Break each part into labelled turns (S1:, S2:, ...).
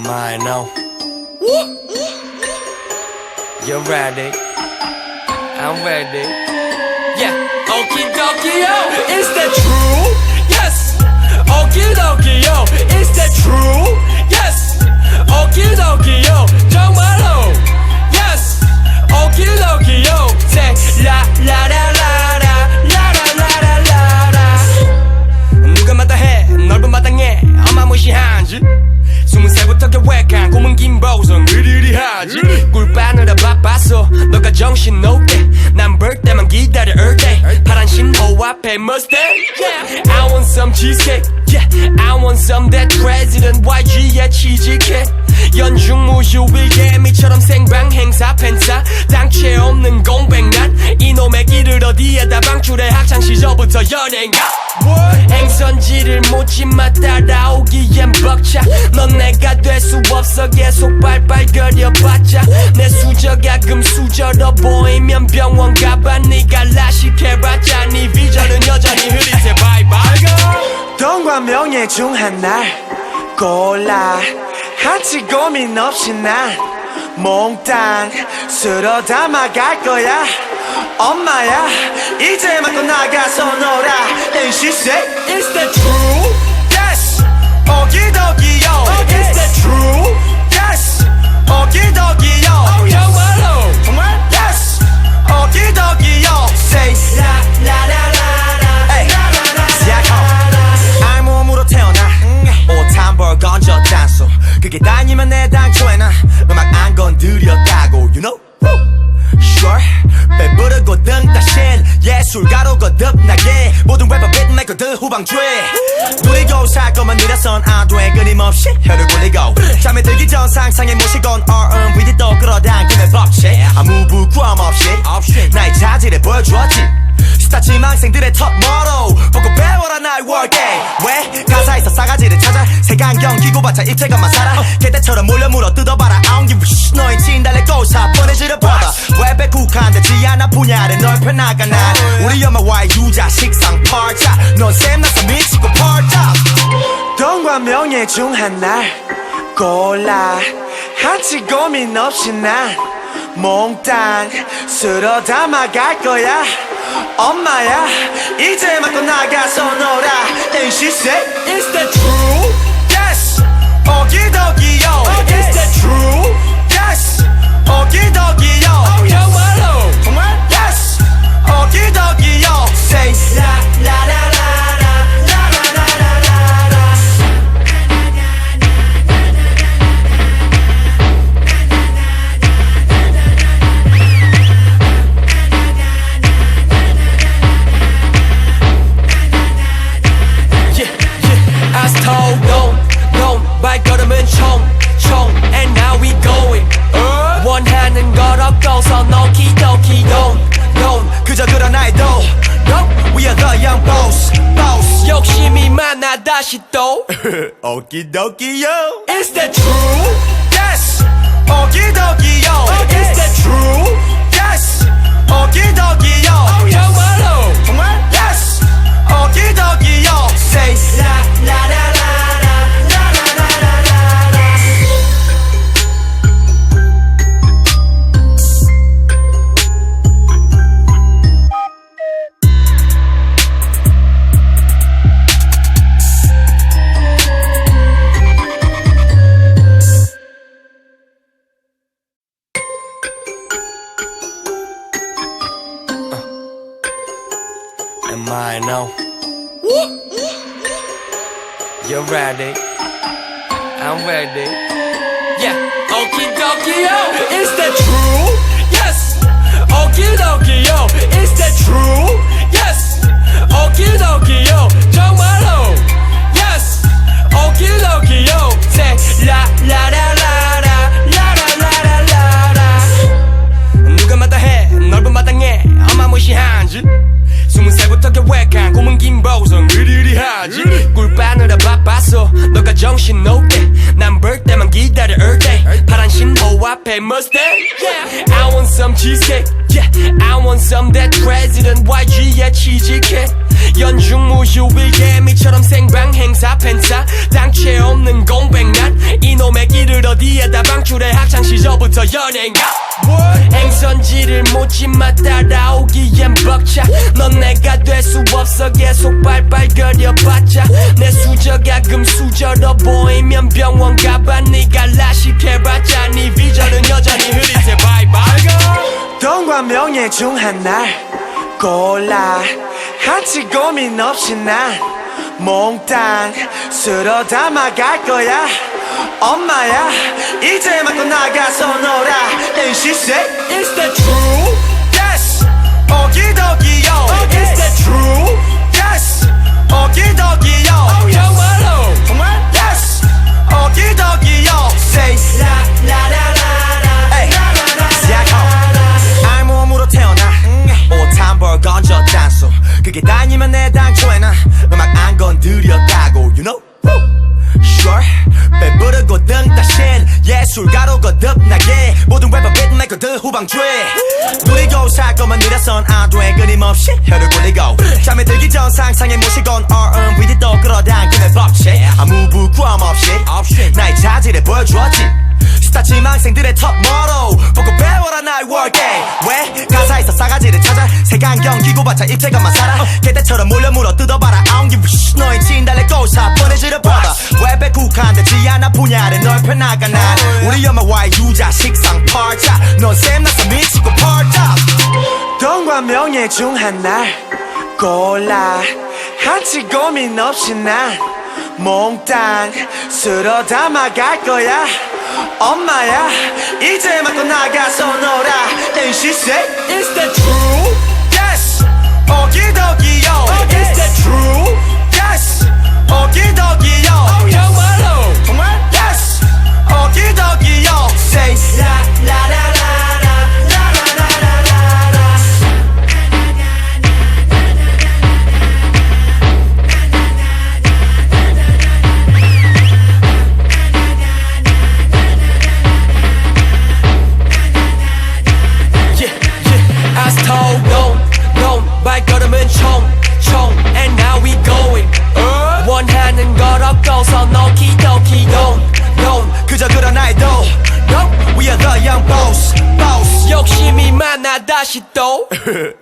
S1: Am I now? You ready? I'm ready. Yeah. Okie dokie yo, is that true? Yes. Okie dokie yo, is that true? Yes. Okie dokie yo, 정말로. Yes. Okie dokie yo, say la la la la la la la la la la. 누가 마다해 넓은 마당에 어마무시한지. 20살부터 계획한 꿈은 긴 보성 으리으리하지. 꿀바느라 바빴어 너가 정신 없게 난 볼 때만 기다려 all day. 파란 신호 앞에 Mustang. Yeah, I want some cheesecake. Yeah, I want some that President YG의 취직해. 연중무휴일 개미처럼 생방 행사 팬싸 당최 없는 공백날 이놈의 길을 어디에다 방출해 학창시절부터 연예인가. 행선지를 묻지마 따라오기엔 벅차. 넌 내가 될 수 없어 계속 빨빨거려봤자. 내 수저가 금수저로 보이면 병원 가봐. 네가 라식해봤자 네 비전은 여전히 흐릿해. 바이바이.
S2: 돈과 명예 중 하나 골라 한치 고민 없이 난 몽땅 쓸어 담아갈 거야. 엄마야 이제 맞고 나가서 놀아. And she said
S1: Is that true?
S2: yes. 오기도기요.
S1: Okay.
S2: Is that true? yes. 오기도기요.
S1: 정말로.
S2: 정말? yes. 오기도기요. say
S1: La la la la
S2: Hey.
S1: la la la.
S2: 시작하 알몸으로 태어나 옷 한 벌 건져 댄소. 그게 다니면 내 당초에는 음악 안 건드렸다고 you know? Sure 배부르고 등 따신 예술가로 거듭나게 모든 래퍼 빗메이커들 후방주에 누리고 살 거면 느려선 안 돼. 끊임없이 혀를 굴리고 잠에 들기 전 상상에 모시곤 R&B도 또 끌어당기는 법칙. 아무 부끄럼 없이 나의 자질을 보여주었지. 스타 지망생들의 첫 모로 보고 배워라 나의 workday. 왜 가사에서 싸가지를 찾아 색안경 끼고봤자 입체감만 살아. 개떼처럼 몰려 물어 뜯어봐라. I don't give a shit. 너의 진달래꽃 사뻔해지려 뻗어. 웹에 국한되지 않아 분야를 넓혀나가 난 우리 엄마와의 유자 식상 팔자. 넌 샘나서 미치고 펄자. 돈과 명예 중 하나 골라 한치 고민 없이 난 몽땅 쓸어 담아갈 거야. 엄마야 이제 맞고 나가서 놀아. And she said
S1: Is that true?
S2: yes. 오기도기요.
S1: Okay.
S2: Is that true? yes. 오기도기요.
S1: 정말로.
S2: 정말? yes. 오기도기요. say
S1: La la la la la la la la la la. I stole no 발걸음은 총 and now we going. 원하는 걸 얻고서 너키도키 don't
S2: 그저 그런 아이돌 no. We are the young boss
S1: 욕심이 많아 다시 또
S2: 오기도기요.
S1: Is that true?
S2: yes. 오기도기요.
S1: Okay.
S2: Is that true? yes. 오기도기요.
S1: 정말로.
S2: 정말? yes. 오기도기요. say
S1: La la la la la la la la la la. Am I now? You ready? I'm ready. Yeah. Okie dokie yo, is that true? Yes. Okie dokie yo, is that true? Yes. Okie dokie yo, 정말로. Yes. Okie dokie yo, say la la la la la la la la la la. 누가 마다해 넓은 마당에 어마무시한지. 20살부터 계획한 꿈은 긴 보성 으리으리하지. 꿀바느라 바빴어 너가 정신 없게 난 볼 때만 기다려 all day. 파란 신호 앞에 Mustang. Yeah, I want some cheesecake. Yeah, I want some that President YG의 취직해. 연중무휴일 개미처럼 생방 행사 팬싸 당최 없는 공백날 이놈 이놈의 길을 어디에다 방출해 학창시절부터 연예인가 행선지를 묻지마 따라오기엔 벅차 넌 내가 될 수 없어 계속 발발거려봤자 내 수저가 금수저로 보이면 병원 가봐 네가 라식해봤자 네 비전은 여전히 흐릿해 바이바이
S2: 돈과 명예 중 하나 골라 한치 고민 없이 난 몽땅 쓸어 담아갈 거야 엄마야 이제 맞고 나가서 놀아 And she said
S1: Is that true?
S2: Yes 오기도기요
S1: Is that true?
S2: Yes 오기도기요
S1: 정말로
S2: 정말? Yes 오기도기요 Say 라라라라 시작하 알몸으로 태어나 옷 한 벌 건져 댄소 그게 다니면 내 당초에 난 음악 안 건드렸다고 You know? Sure 배부르고 등 따신 예술가로 거듭나게 모든 래퍼 비트메이커들 후방주에 누리고 살 거면 느려선 안돼 끊임없이 혀를 굴리고 잠에 들기 전 상상에 모시곤 R&B도 또 끌어당기는 법칙 아무 부끄럼 없이 나의 자질을 보여주었지 스타 지망생들의 top motto 보고 배워라 나의 workday 왜 가사에서 싸가지를 찾아 색안경 끼고봤자 입체감만 살아 개떼처럼 몰려 물어 뜯어봐라 I don't give a shit 너의 진달래 꼬사 뻔해지려 뻗어 웹에 국한되지 않아 분야를 넓혀나가 난 우리 엄마와의 유자 식상 팔자 넌 샘나서 미치고 펄쩍 돈과 명예 중 하나 골라 한치 고민 없이 난 몽땅 쓸어 담아갈 거야 엄마야 이제 맞고 나가서 놀아 And she said
S1: Is that true?
S2: Yes 오기도기요
S1: Is that true?
S2: Yes 오기도기요
S1: 정말로
S2: 정말? Yes 오기도기요 Say 라라라라라 라라라라라
S1: I stole 놈 발걸음은 총 And now we going 원하는 걸 얻고서 노키도키 놈
S2: 그저 그런 아이돌 We are the young boss
S1: 욕심이 많아 다시 또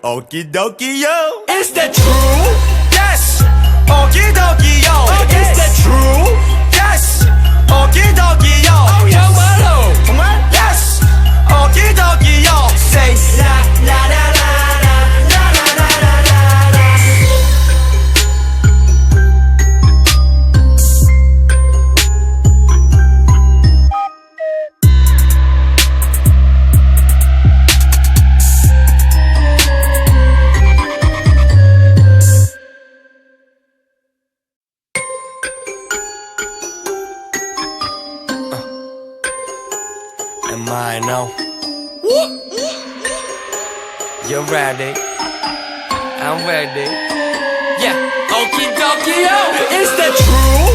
S2: 오기도기요
S1: Is that true?
S2: Yes 오기도기요
S1: Is that true?
S2: Yes 오기도기요
S1: 정말로
S2: 정말? Yes 오기도기요 Say 라라라라라
S1: Am I know? You're ready. I'm ready. Yeah. Okie dokie yo. Is that true?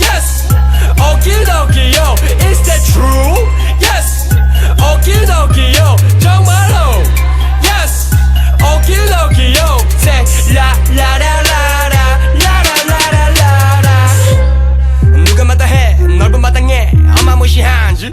S1: Yes. Okie dokie yo. Is that true? Yes. Okie dokie yo. 정말로. Yes. Okie dokie yo. Say la la la la la la la la la la. 누가 마다해 넓은 마당에 어마무시한지.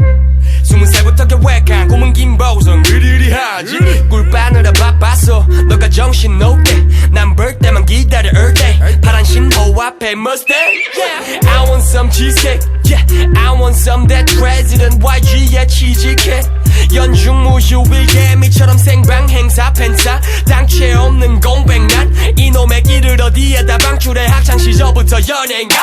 S1: 20살부터 계획한 꿈은 긴 보성 으리으리하지 꿀빠느라 바빴어 너가 정신 놓게 난 벌 때만 기다려 all day 파란 신호 앞에 Mustang yeah. I want some cheesecake yeah. I want some that president YG에 취직해 연중무휴일 개미처럼 생방 행사 팬싸 당최 없는 공백난 이놈의 길을 어디에다 방출해 학창시절부터 연예인가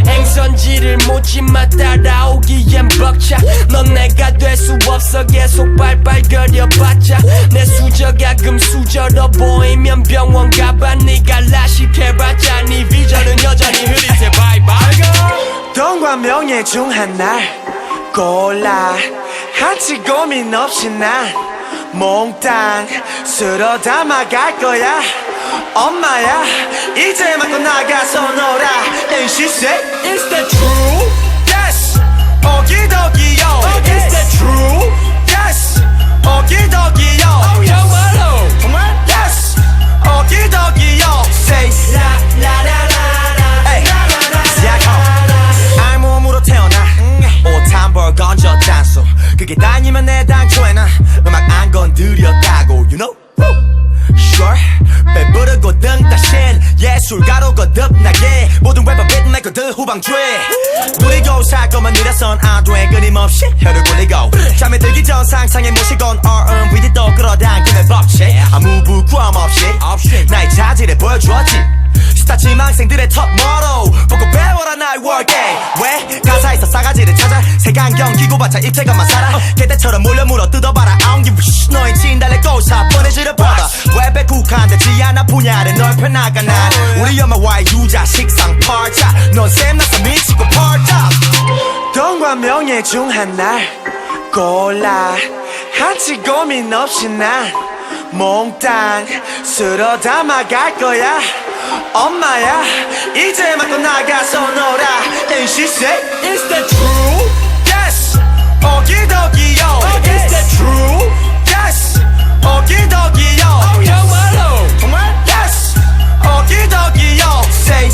S1: 행선지를 묻지마 따라오기엔 벅차 넌 내가 될 수 없어 계속 발발거려봤자 내 수저가 금수저로 보이면 병원 가봐 네가 라식해봤자 네 비전은 여전히 흐릿해 바이바이
S2: 돈과 명예 중 하나 골라 한치 고민 없이 난 몽땅 쓸어 담아갈 거야 엄마야 이제 맞고 나가서 놀아 And she said
S1: Is that true?
S2: Yes 오기도기요
S1: Is that true?
S2: Yes 오기도기요
S1: 정말로
S2: 정말? Yes 오기도기요 Say 라라라라라 시작하 알몸으로 태어나 옷 그게 다니면 내 당초에 난 음악 안 건드렸다고 You know? Sure 배부르고 등 따신 예술가로 거듭나게 모든 래퍼 비트메이커들 후방주에 누리고 살 것만 느려선 안돼 끊임없이 혀를 굴리고 잠에 들기 전 상상에 모시건 R&B 또 끌어당기는 법칙 아무 부끄럼 없이 나의 자질을 보여주었지 스타 지망생들의 톱 모로 보고 배워라 나의 workday 왜 가사에서 싸가지를 찾아 색안경 끼고 봤자 입체감만 살아 개떼처럼 몰려 물어 뜯어봐라 I don't give a shit 너의 진달래 꼬사 뻔해지를 뻗어 웹에 국한되지 않아 분야를 넓혀나가 난 우리 엄마와의 유자 식상 팔자 넌 샘나서 미치고 펄쩍 돈과 명예 중 하나를 골라 한치 고민 없이 난 몽땅 쓸어 담아갈 거야 엄마야 이제 맞고 나가서 놀아 And she said
S1: Is that true?
S2: Yes 오기도기요
S1: Is that true?
S2: Yes 오기도기요
S1: 정말로
S2: 정말? Yes 오기도기요 Say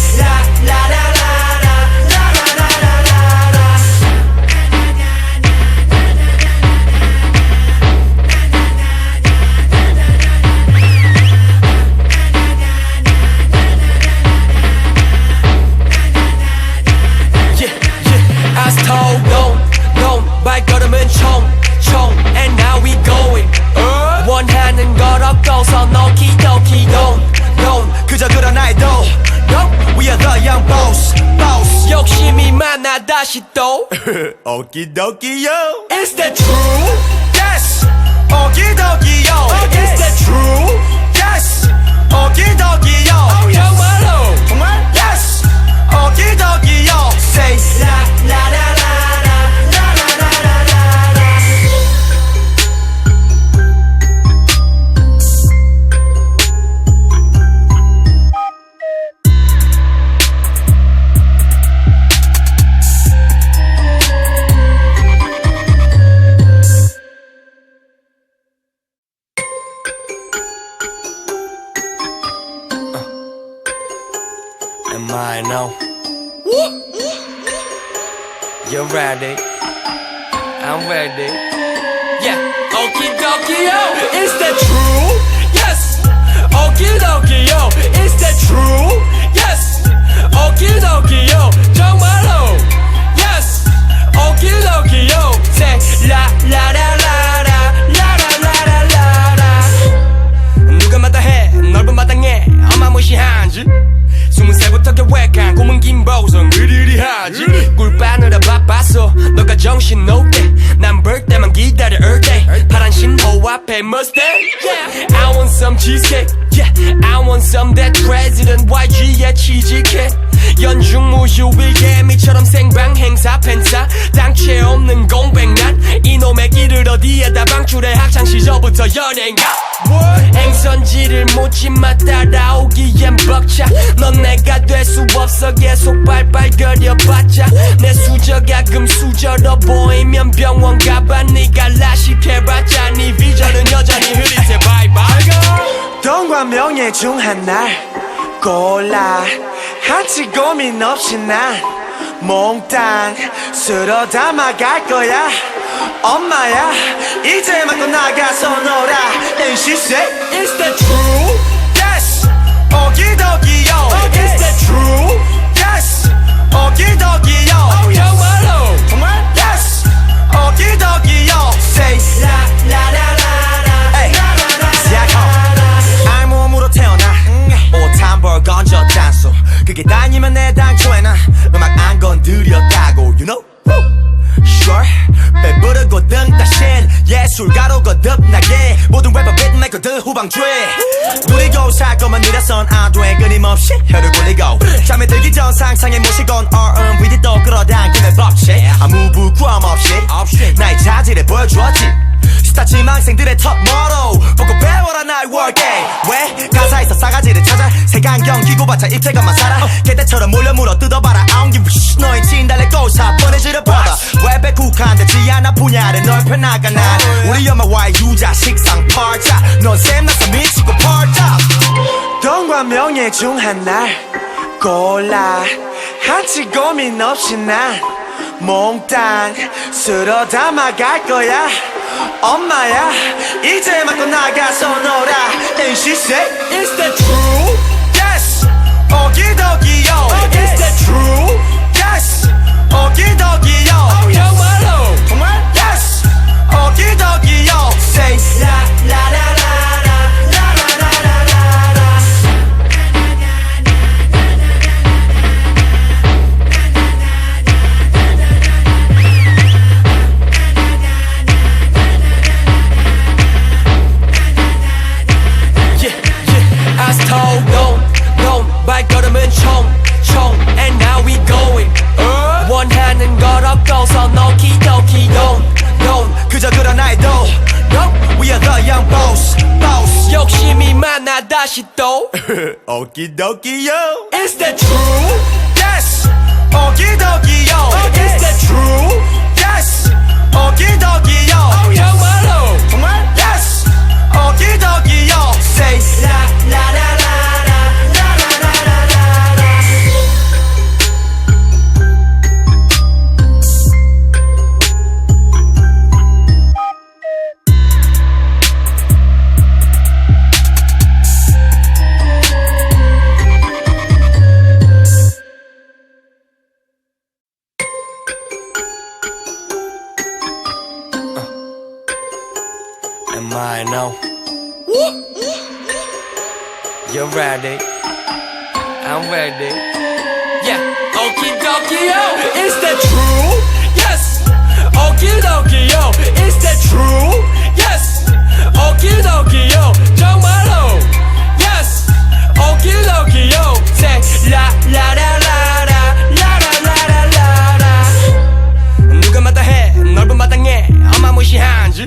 S1: 발걸음은 총총 And now we going 원하는 걸 얻고서 노키도키 don't
S2: 그저 그런 아이돌 We are the young boss
S1: 욕심이 많아 다시 또
S2: 오기도기요
S1: Is that true?
S2: Yes 오기도기요
S1: Is that true?
S2: Yes 오기도기요
S1: 정말로
S2: 정말? Yes 오기도기요 Say
S1: Am I now? You're ready. I'm ready. Yeah. Okie dokie yo. Is that true? Yes. Okie dokie yo. Is that true? Yes. Okie dokie yo. 정말로. Yes. Okie dokie yo. Say la la la la la la la la la la. 누가 마다해 넓은 마당에 엄마 무시한지. 20살부터 계획한 꿈은 긴 보성 으리으리하지 꿀빠느라 바빴어 너가 정신 놓게 난 볼 때만 기다려 all day 파란 신호 앞에 Mustang yeah. I want some cheesecake yeah. I want some that President YG의 취직해 연중 무휴일 개미처럼 생방 행사 팬사 당최 없는 공백난 이놈의 길을 어디에다 방출해 학창시절부터 연예인가 행선지를 묻지마 따라오기엔 벅차 넌 내가 될 수 없어 계속 발발거려봤자 내 수저가 금수저로 보이면 병원 가봐 네가 라식해봤자 네 비전은 여전히 흐릿해 바이바이
S2: 돈과 명예 중 하나를 골라 한치 고민 없이 난 몽땅 쓸어 담아갈 거야 엄마야 이제 맞고 나가서 놀아 And she said
S1: Is that true?
S2: Yes 오기도기요
S1: Is that true?
S2: Yes 오기도기요
S1: 정말로
S2: 정말? Yes 오기도기요 Say 알 몸으로 태어나 옷 한 벌 건져 짠소 그게 다니면 내 당초에 난 음악 안 건드렸다고 You know? Sure 배부르고 등 따신 예술가로 거듭나게 모든 래퍼 비트메이커들 후방주에 누리고 살 것만 느려선 안돼 끊임없이 혀를 굴리고 잠에 들기 전 상상에 모시건 R&B 또 끌어당기는 법칙 아무 부끄럼 없이 나의 자질을 보여주었지 스타 지망생들의 톱 모로 보고 배워라 나의 workday 왜 가사에서 싸가지를 찾아 색안경 끼고 봤자 입체감만 살아 개떼처럼 몰려 물어 뜯어봐라 I don't give a shit 너의 진달래 꼬사 뻔해지를 뻗어 웹에 국한되지 않아 분야를 넓혀나가 난 우리 엄마와의 유자 식상 팔자 넌 샘나서 미치고 펄쩍 돈과 명예 중 하나를 골라 한치 고민 없이 난 몽땅 쓸어 담아갈 거야 엄마야 이제 맞고 나가서 놀아 And she said
S1: Is that true?
S2: Yes 오기도기요 Is that true? Yes 오기도기요
S1: 정말로
S2: 정말? Yes 오기도기요 Say 라라라라라 라라라라라
S1: As told, don't 발걸음은 총 And now we going 원하는 걸 얻고서 오키도키 don't
S2: 그저 그런 아이도 We are the young boss
S1: 욕심이 많아 다시 또
S2: 오키도키요
S1: Is that true?
S2: Yes 오키도키요
S1: Is that true?
S2: Yes 오키도키요
S1: 정말로
S2: 정말? Yes 오키도키요 Say 라라라라라 라라라라라
S1: Am I now? You're ready. I'm ready. Yeah. Okie dokie yo. Is that true? Yes. Okie dokie yo. Is that true? Yes. Okie dokie yo. 정말로. Yes. Okie dokie yo. Say la la la la la la la la la la. 누가 마다해 넓은 마당에 엄마 무시한지.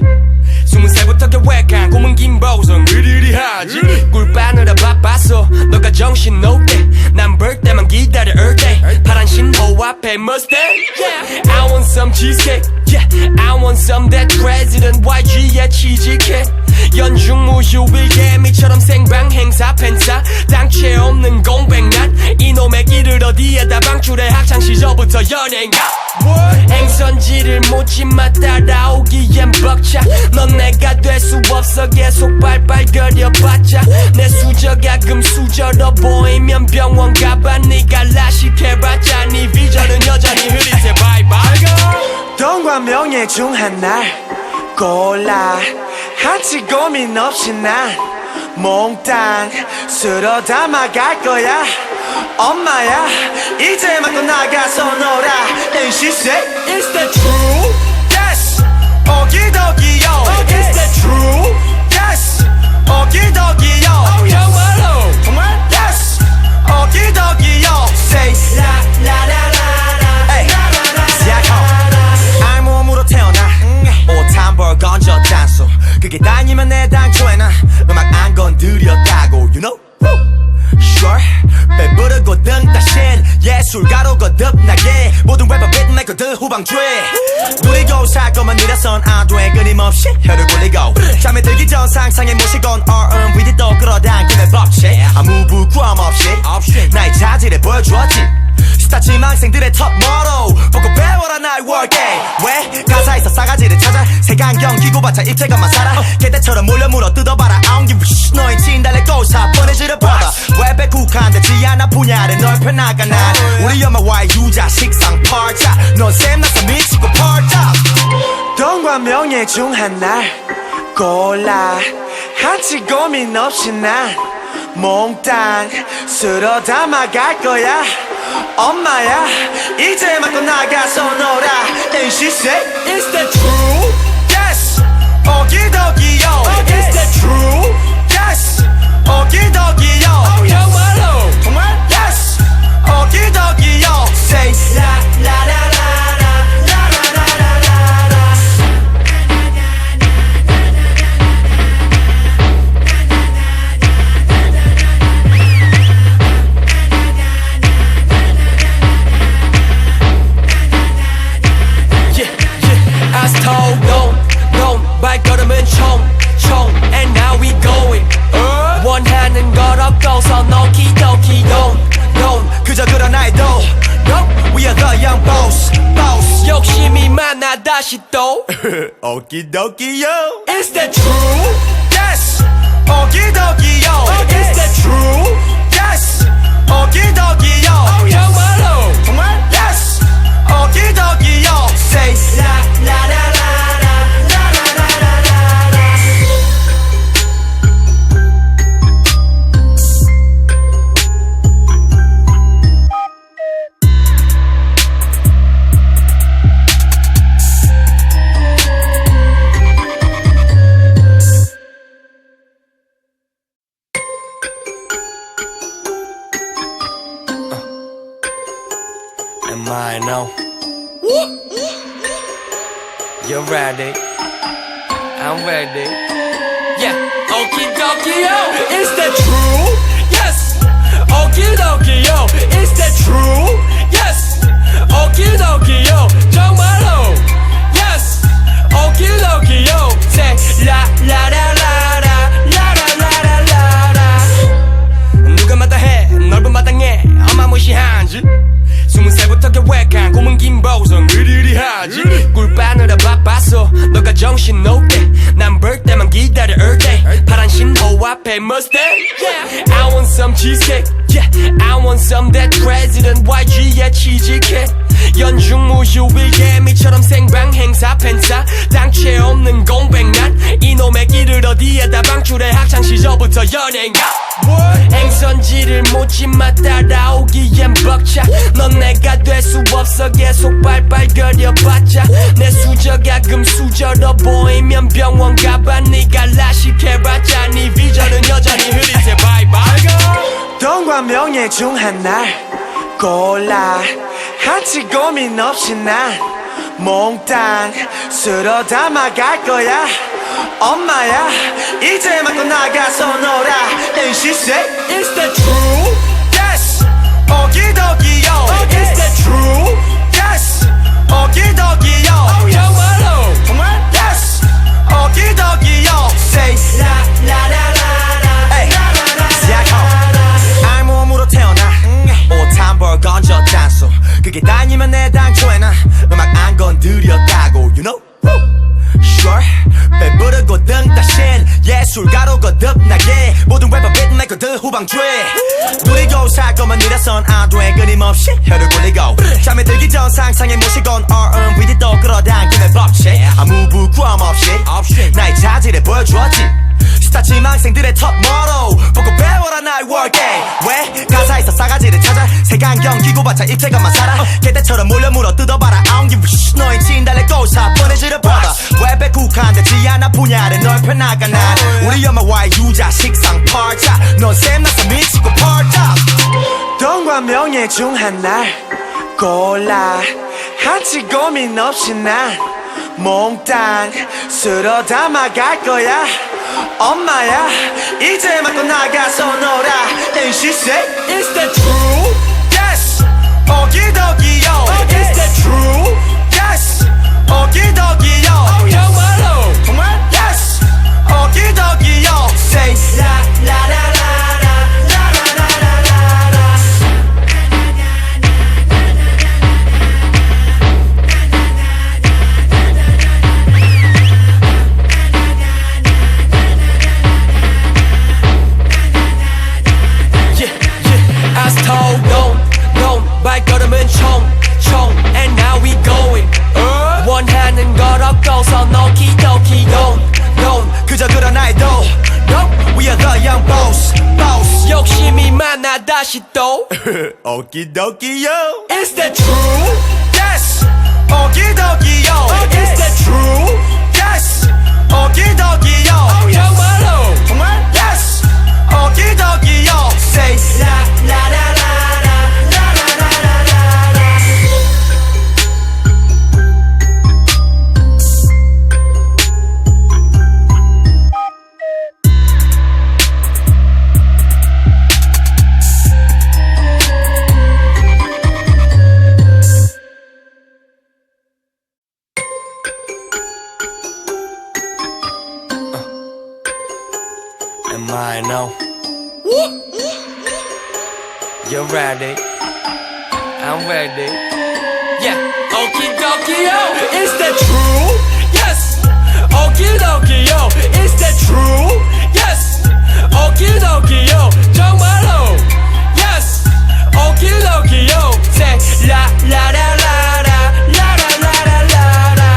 S1: 20살부터 계획한 꿈은 긴 보성 으리으리하지 꿀바느라 바빴어 너가 정신 놓을 때난 볼 때만 기다려 all day 파란 신호 앞에 Mustang yeah. I want some cheesecake yeah. I want some that President YG의 cheesecake 연중 무휴일 개미처럼 생방 행사 팬사 당최 없는 공백날 이놈의 길을 어디에다 방출해 학창시절부터 연예인가 행선지를 묻지마 따라오기엔 벅차 넌 내가 될 수 없어 계속 발발거려봤자 내 수저가 금수저로 보이면 병원 가봐 네가 라식해봤자 네 비전은 여전히 흐릿해 바이바이
S2: 돈과 명예 중 하나 골라 한치 고민 없이 난 몽땅 쓸어 담아갈 거야 엄마야 이제 맞고 나가서 놀아 And she said
S1: Is that true?
S2: Yes 오기도기요
S1: Is that true?
S2: Yes 오기도기요
S1: 정말로
S2: 정말? Yes 오기도기요 Say 라라라라라 라라라라라 알몸으로 태어나 옷 한 벌 건져 딴소 그게 다니면 내 당초에 난 음악 안 건드렸다고 You know? Sure 배부르고 등 따신 예술가로 거듭나게 모든 래퍼 빅메이커들 후방주에 누리고 살 거면 느려선 안돼 끊임없이 혀를 굴리고 잠에 들기 전 상상에 모시곤 R&B를 또 끌어당기는 법칙 아무 부끄럼 없이 나의 자질을 보여주었지 스타 지망생들의 톱 모로 보고 배워라 나의 workday 왜 가사에서 싸가지를 찾아 색안경 끼고 봤자 입체감만 살아 개떼처럼 몰려 물어 뜯어봐라 I don't give a shit 너의 진달래고 사뻔해지를 받아 웹에 국한되지 않아 분야를 넓혀 나가 난 우리 엄마와의 유자 식상 팔자 넌 샘나서 미치고 펄쩍 돈과 명예 중 하나 골라 한치 고민 없이 난 몽땅 쓸어 담아갈 거야 엄마야 이제 맞고 나가서 놀아 And she said
S1: Is that true?
S2: Yes 오기도기요
S1: Is that true?
S2: Yes 오기도기요
S1: 정말로
S2: 정말? Yes 오기도기요 Say 라라라라라 라라라라라
S1: As told, don't 발걸음은 총 And now we going 원하는 걸 얻고서 오키도키 don't
S2: 그저 그런 아이도 We are the young boss
S1: 다시 또
S2: 오키도키요
S1: Is that true?
S2: Yes 오키도키요
S1: Okay.
S2: Is that true? Yes 오키도키요
S1: 정말로
S2: 정말? Yes 오키도키요 Say la la la la la la la la la la
S1: Am I now? You're ready. I'm ready. Yeah. Okie dokie yo. Is that true? Yes. Okie dokie yo. Is that true? Yes. Okie dokie yo. 정말로. Yes. Okie dokie yo. Say la la la la la la la la la la. 누가 마다해 넓은 마당에 어마무시한지. 20살부터 계획한 꿈은 긴 보성 으리으리하지 꿀빠느라 바빴어 너가 정신 없대 난 벌 때만 기다려 all day 파란 신호 앞에 Mustang yeah. I want some cheesecake yeah. I want some that president YG의 취직해 연중무휴 일개미처럼 생방 행사 팬싸 당최 없는 공백난 이놈의 길을 어디에다 방출해 학창시절부터 연예인가 행선지를 묻지마 따라오기엔 벅차 넌 내가 될 수 없어 계속 빨빨거려봤자 내 수저가 금수저로 보이면 병원 가봐 네가 라식해봤자 네 비전은 여전히 흐릿해 바이바이
S2: 돈과 명예 중 하나 골라 한치 고민 없이 난 몽땅 쓸어 담아갈 거야 엄마야 이제 막 나가서 놀아 And she said
S1: Is that true?
S2: Yes 오기도기요
S1: Okay.
S2: Is that true? Yes 오기도기요
S1: 정말로
S2: 정말? Yes 오기도기요 Say la la la la la la 시작하 알몸으로 태어나 옷 한 벌 건져 짠소 그게 다니면 내 당초에 난 음악 안 건드렸다고 You know? Sure 배부르고 등 따신 예술가로 거듭나게 모든 래퍼 비트메이커들 후방주에 누리고 살 거면 느려선 안돼 끊임없이 혀를 굴리고 잠에 들기 전 상상에 모시곤 R&B 또 끌어당김의 법칙 아무 부끄럼 없이 나의 자질을 보여주었지 스타 지망생들의 첫 모로 보고 배워라 나의 workday 왜 가사에서 싸가지를 찾아 색안경 끼고 봤자 입체감만 살아 개떼처럼 몰려 물어 뜯어봐라 I don't give a shit 너의 진달래고 사뿐해지려 brother 웹에 국한되지 않아 분야를 넓혀 나가 난 우리 엄마와의 유자 식상 팔자 넌 샘나서 미치고 펄쩍 돈과 명예 중 하나 골라 한치 고민 없이 난 몽땅 쓸어 담아갈 거야 엄마야 이제 막 나가서 놀아 And she said
S1: Is that true?
S2: Yes 오기도기요
S1: Okay.
S2: Is that true? Yes 오기도기요
S1: 정말로
S2: 정말? Yes 오기도기요 Say la la la la la la la la la la
S1: Yeah, yeah. I was told don't 발걸음은 총 And now we going 원하는 걸 얻고서 노키도키 don't
S2: 그저 그런 아이돌 No We are the young boss
S1: 욕심이 많아 다시 또
S2: 오키도키요
S1: Is that true?
S2: Yes 오키도키요
S1: Okay.
S2: Is that true? Yes 오키도키요
S1: 정말로
S2: 정말? Yes 오키도키요 Say la la la la la la la la la la la
S1: Am I now? You're ready. I'm ready. Yeah. Okie dokie, yo, is that true? Yes. Okie dokie, yo, is that true? Yes. Okie dokie, yo, 정말로. Yes. Okie dokie, yo, say la la la la la la la la la la.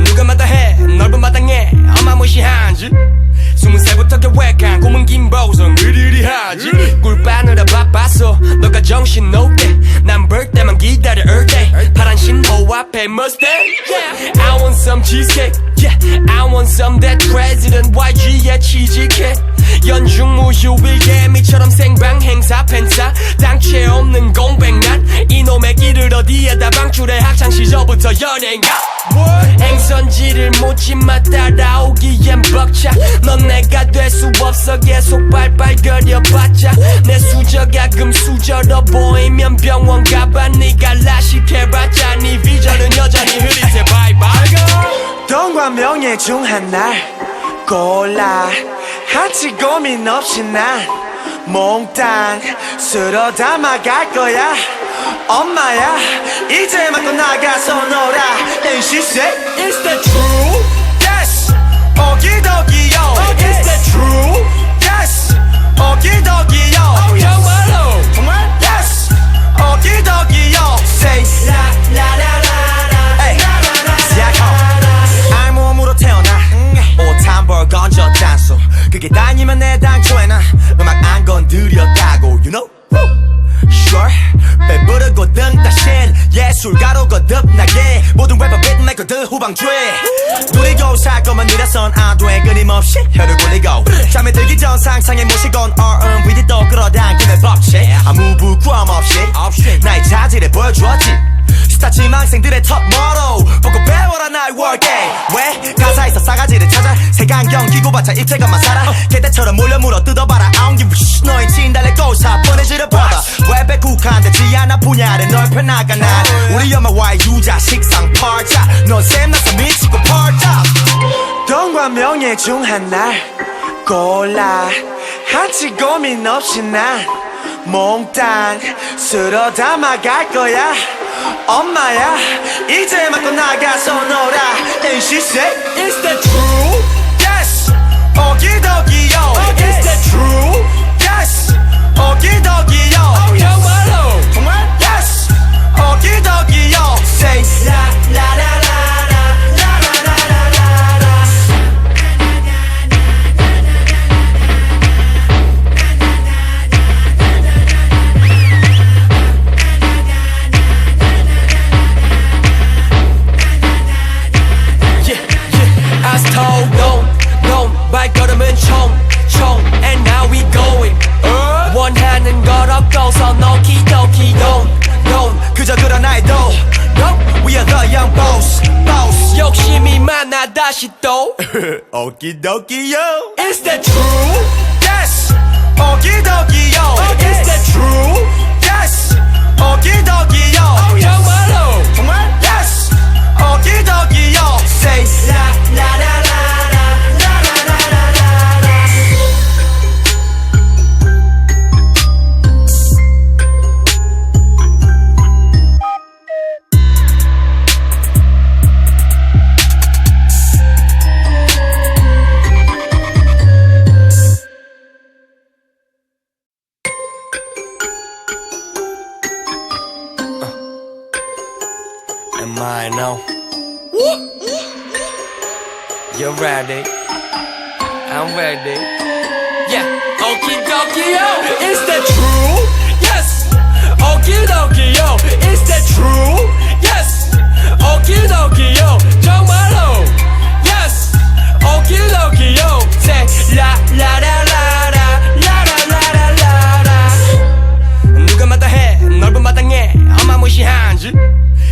S1: 누가 마다해 넓은 마당에 어마무시한지 20살부터 계획한 꿈은 긴 보성 으리으리하지 꿀빠느라 바빴어 너가 정신 놓게 난 볼 때만 기다려 all day 파란 신호 앞에 Mustang yeah. I want some cheesecake yeah. I want some that President YG의 취직해 연중 무휴 일개미처럼 생방 행사 팬싸 당최 없는 공백난 이놈의 길을 어디에다 방출해 학창시절부터 연예인가 행선지를 묻지마 따라오기엔 벅차 넌 내가 될 수 없어 계속 발발거려봤자 내 수저가 금수저로 보이면 병원 가봐 네가 라식해봤자 네 비전은 여전히 흐릿해 바이바이
S2: 돈과 명예 중 하나 골라 한치 고민 없이 난 몽땅 쓸어 담아갈 거야 엄마야 이제 막 떠나가서 놀아 And she said
S1: Is that true?
S2: Yes 오기도기요 Is that true? Yes 오기도기요
S1: 정말로
S2: 정말? Yes 오기도기요 Say la la la la la 시작하 알몸으로 태어나 옷 한 벌 건져 짠소 그게 다니면 내 당초에 난 음악 안 건드렸다고 You know? Sure 배부르고 등 따신 예술가로 거듭나게 모든 래퍼 빗메이커들 후방주에 누리고 살 거면 이래선 안돼 끊임없이 혀를 굴리고 잠에 들기 전 상상에 모시곤 R&B도 또 끌어당기는 법칙 아무 부끄럼 없이 나의 자질을 보여주었지 스타 지망생들의 톱 모로 보고 배워라 나의 workday 왜 가사에서 싸가지를 찾아 색안경 끼고 봤자 입체감만 살아 개떼처럼 몰려 물어 뜯어봐라 I don't give a shit 너의 진달래 꼬사 뻔해지를 뻗어 랩에 국한되지 않아 분야를 넓혀나가 난 우리 엄마와의 유자 식상 팔자 넌 샘나서 미치고 펄쩍 돈과 명예 중 하나 골라 한치 고민 없이 난 몽땅 쓸어 담아갈 거야 엄마야 이제 막 떠나가서 놀아 And she said
S1: Is that true?
S2: Yes 오기도기요
S1: Is that true?
S2: Yes 오기도기요
S1: 정말로
S2: 정말? Yes 오기도기요 Say la la la la la la la la la la
S1: I was told don't 발걸음은 총 And now we going 원하는 걸 없고서 오키도키 don't
S2: 그저 그런 나이도 We are the young boss
S1: 욕심이 많아 다시 또
S2: 오키도키요
S1: Is that true?
S2: Yes 오키도키요
S1: Is that true?
S2: Yes 오키도키요
S1: 정말로
S2: 정말? Yes 오키도키요 Say la la la la la la la la la la
S1: Am I now? You're ready. I'm ready. Yeah. Okie dokie, yo. Is that true? Yes. Okie dokie, yo. Is that true? Yes. Okie dokie, yo. 정말로. Yes. Okie dokie, yo. Say la la la la la la la la la la. 누가 마다해 넓은 마당에 어마무시한지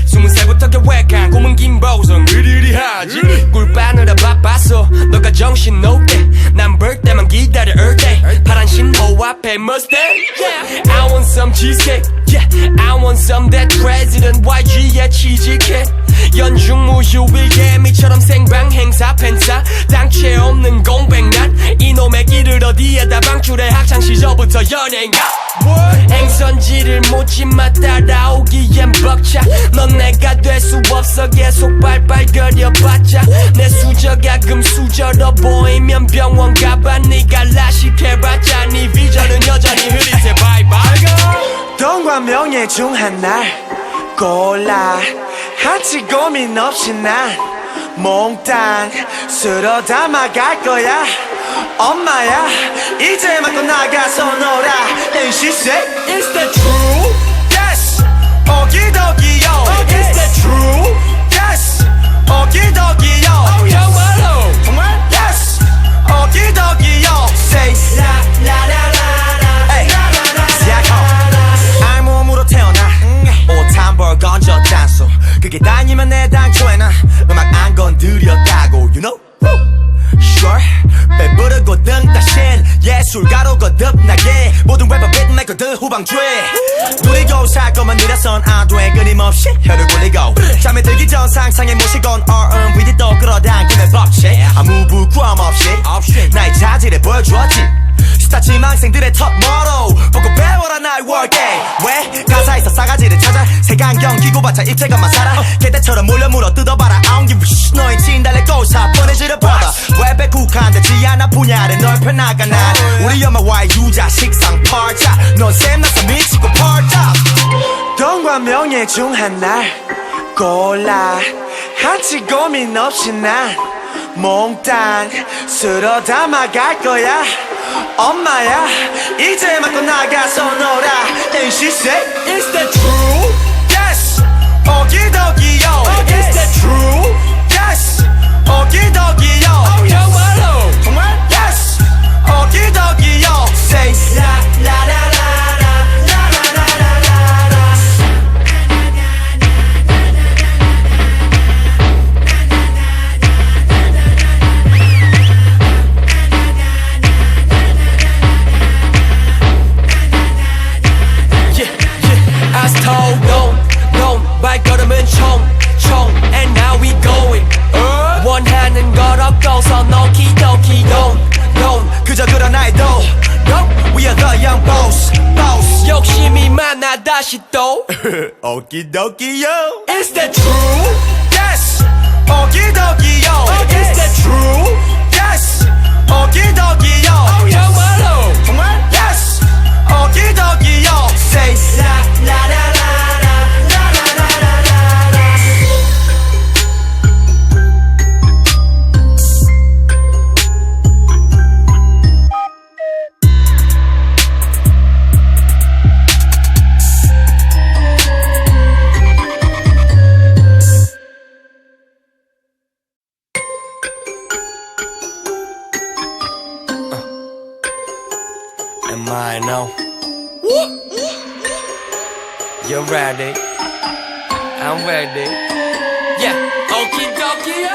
S1: 20살부터 계획한 꿈은 긴 보성 으리으리하지 꿀빠느라 바빴어 너가 정신 놓게 난 볼 때만 기다려 all day 파란 신호 앞에 Mustang yeah. I want some cheesecake yeah. I want I'm that president YG에 취직해 연중 무휴일 개미처럼 생방 행사 팬싸 당최 없는 공백난 이놈의 길을 어디에다 방출해 학창시절부터 연예인가 행선지를 묻지마 따라오기엔 벅차 넌 내가 될 수 없어 계속 발발거려봤자 내 수저가 금수저로 보이면 병원 가봐 네가 라식해봤자 네 비전은 여전히 흐릿해 바이바이
S2: 돈과 명예 중 하나를 골라 한치 고민 없이 난 몽땅 쓸어 담아갈 거야 엄마야 이제 맞고 나가서 놀아 And she said
S1: Is that true?
S2: Yes 오기도기요 Is that true? Yes 오기도기요
S1: Oh 정말로
S2: 정말? Yes 오기도기요 Say 라라라라라 시작하 알몸으로 태어나 옷 한 벌 건져 딴소 그게 다니면 내 당초에는 음악 안 건드렸다고 You know? Sure 배부르고 등 따신 예술가로 거듭나게 모든 래퍼 비트메이커들 후방주에 누리고 살 거면 이래선 안 돼 끊임없이 혀를 굴리고 잠에 들기 전 상상에 모시곤 R&B 또 끌어당기는 법칙 아무 부끄럼 없이 나의 자질을 보여주었지 스타 지망생들의 top motto 보고 배워라 나의 working 왜 가사에서 싸가지를 찾아 색안경 끼고 봤자 입체감만 살아 개떼처럼 몰려 물어 뜯어봐라 I don't give a shit 너의 진달래 꼬사 뻔해지를 받아 웹에 국한되지 않아 분야를 넓혀나가 난 우리 엄마와의 유자 식상 팔자 넌 샘나서 미치고 펄짝 돈과 명예 중 하나를 골라 한치 고민 없이 난 몽땅 쓸어 담아갈 거야 엄마야 이제 맞고 나가서 놀아 And she said
S1: Is that true?
S2: Yes 오기도기요 Is that true? Yes 오기도기요
S1: Oh 정말로
S2: 정말? Yes 오기도기요 Say 라라라라라 라라라라라
S1: As told, don't 발걸음은 총 And now we going 원하는 걸 얻고서 오키도키 don't
S2: 그저 그런 아이돌 We are the young boss
S1: 욕심이 많아 다시 또
S2: 오키도키요
S1: Is that true?
S2: Yes 오키도키요 Is that true? Yes 오키도키요
S1: Oh 정말로
S2: 정말? Yes 오키도키요 Say 라라라라라 라라라라라
S1: Am I now? You ready? I'm ready. Yeah, okie dokie.